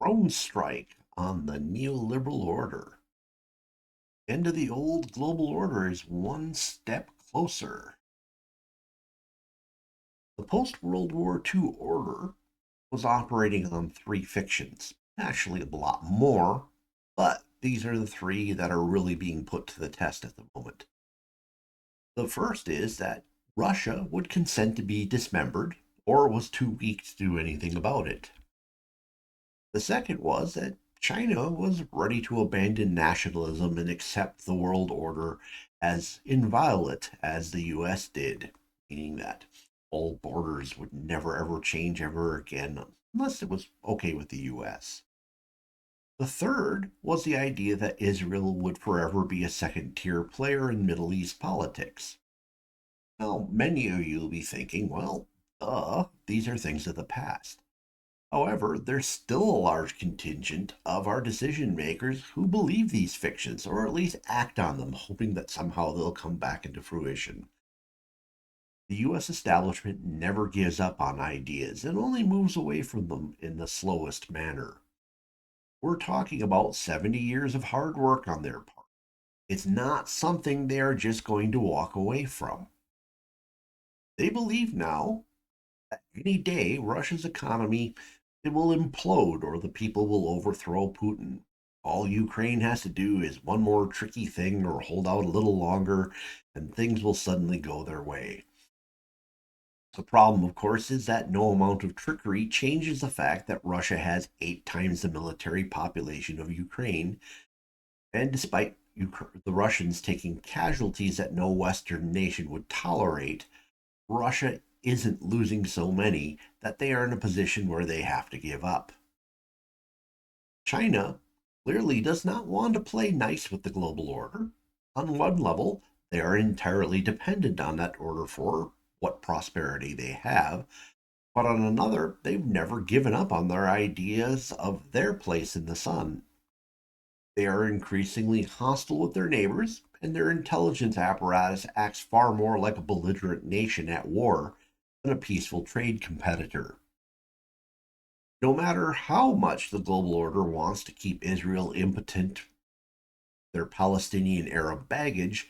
Drone strike on the neoliberal order. End of the old global order is one step closer. The post World War II order was operating on three fictions. Actually, a lot more, but these are the three that are really being put to the test at the moment. The first is that Russia would consent to be dismembered or was too weak to do anything about it. The second was that China was ready to abandon nationalism and accept the world order as inviolate as the US did, meaning that all borders would never ever change ever again unless it was okay with the US. The third was the idea that Israel would forever be a second tier player in Middle East politics. Now, many of you will be thinking, well, these are things of the past. However, there's still a large contingent of our decision makers who believe these fictions, or at least act on them, hoping that somehow they'll come back into fruition. The US establishment never gives up on ideas and only moves away from them in the slowest manner. We're talking about 70 years of hard work on their part. It's not something they are just going to walk away from. They believe now that any day Russia's economy it will implode or the people will overthrow Putin. All Ukraine has to do is one more tricky thing or hold out a little longer, and things will suddenly go their way. The problem, of course, is that no amount of trickery changes the fact that Russia has 8 times the military population of Ukraine, and despite the Russians taking casualties that no Western nation would tolerate, Russia isn't losing so many that they are in a position where they have to give up. China clearly does not want to play nice with the global order. On one level, they are entirely dependent on that order for what prosperity they have, but on another, they've never given up on their ideas of their place in the sun. They are increasingly hostile with their neighbors, and their intelligence apparatus acts far more like a belligerent nation at war than a peaceful trade competitor. No matter how much the global order wants to keep Israel impotent, their Palestinian Arab baggage,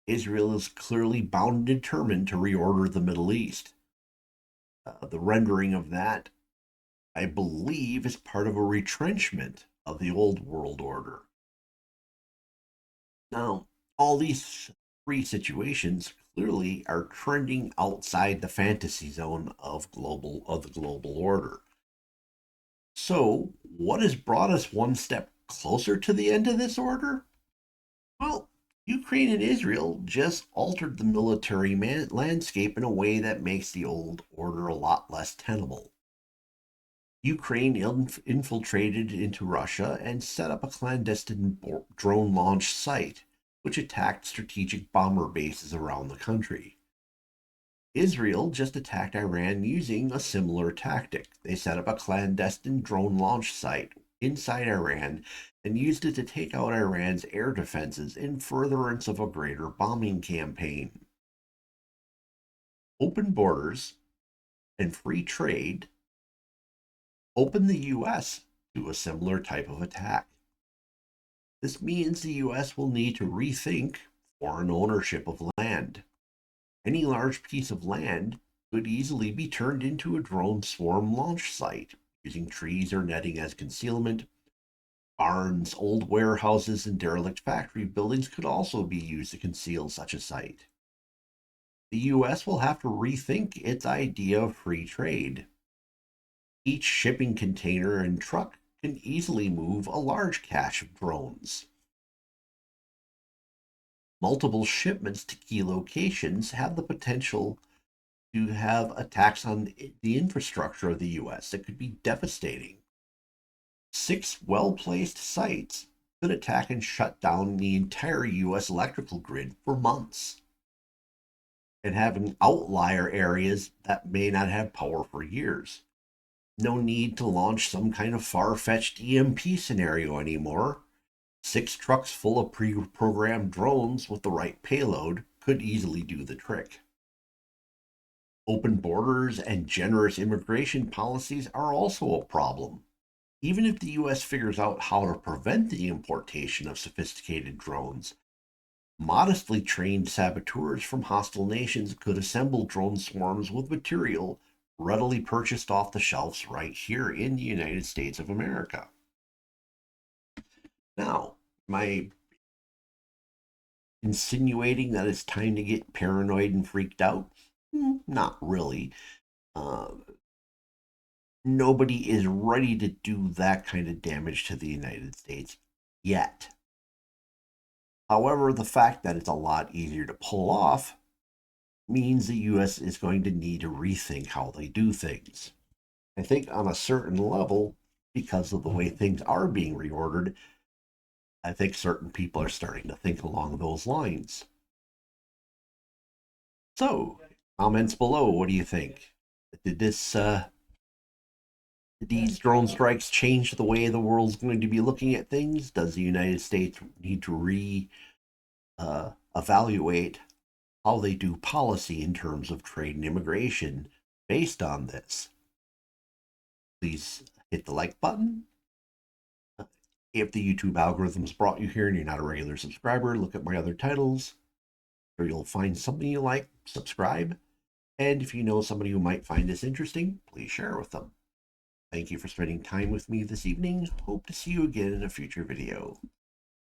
Israel is clearly bound and determined to reorder the Middle East. The rendering of that, I believe, is part of a retrenchment of the old world order. Now, all these three situations clearly are trending outside the fantasy zone of the global order. So, what has brought us one step closer to the end of this order? Well, Ukraine and Israel just altered the military landscape in a way that makes the old order a lot less tenable. Ukraine infiltrated into Russia and set up a clandestine drone launch site, which attacked strategic bomber bases around the country. Israel just attacked Iran using a similar tactic. They set up a clandestine drone launch site inside Iran and used it to take out Iran's air defenses in furtherance of a greater bombing campaign. Open borders and free trade open the US to a similar type of attack. This means the US will need to rethink foreign ownership of land. Any large piece of land could easily be turned into a drone swarm launch site, using trees or netting as concealment. Barns, old warehouses, and derelict factory buildings could also be used to conceal such a site. The US will have to rethink its idea of free trade. Each shipping container and truck can easily move a large cache of drones. Multiple shipments to key locations have the potential to have attacks on the infrastructure of the US that could be devastating. 6 well-placed sites could attack and shut down the entire US electrical grid for months, and having outlier areas that may not have power for years. No need to launch some kind of far fetched EMP scenario anymore. 6 trucks full of pre programmed drones with the right payload could easily do the trick. Open borders and generous immigration policies are also a problem. Even if the US figures out how to prevent the importation of sophisticated drones, modestly trained saboteurs from hostile nations could assemble drone swarms with material readily purchased off the shelves right here in the United States of America. Now, my insinuating that it's time to get paranoid and freaked out? Not really. Uh, Nobody is ready to do that kind of damage to the United States yet. However, the fact that it's a lot easier to pull off means the US is going to need to rethink how they do things. I think on a certain level, because of the way things are being reordered, I think certain people are starting to think along those lines. So, comments below, what do you think? Did these drone strikes change the way the world's going to be looking at things? Does the United States need to evaluate how they do policy in terms of trade and immigration based on this? Please hit the like button. If the YouTube algorithms brought you here and you're not a regular subscriber, look at my other titles. Or you'll find something you like, subscribe. And if you know somebody who might find this interesting, please share with them. Thank you for spending time with me this evening. Hope to see you again in a future video.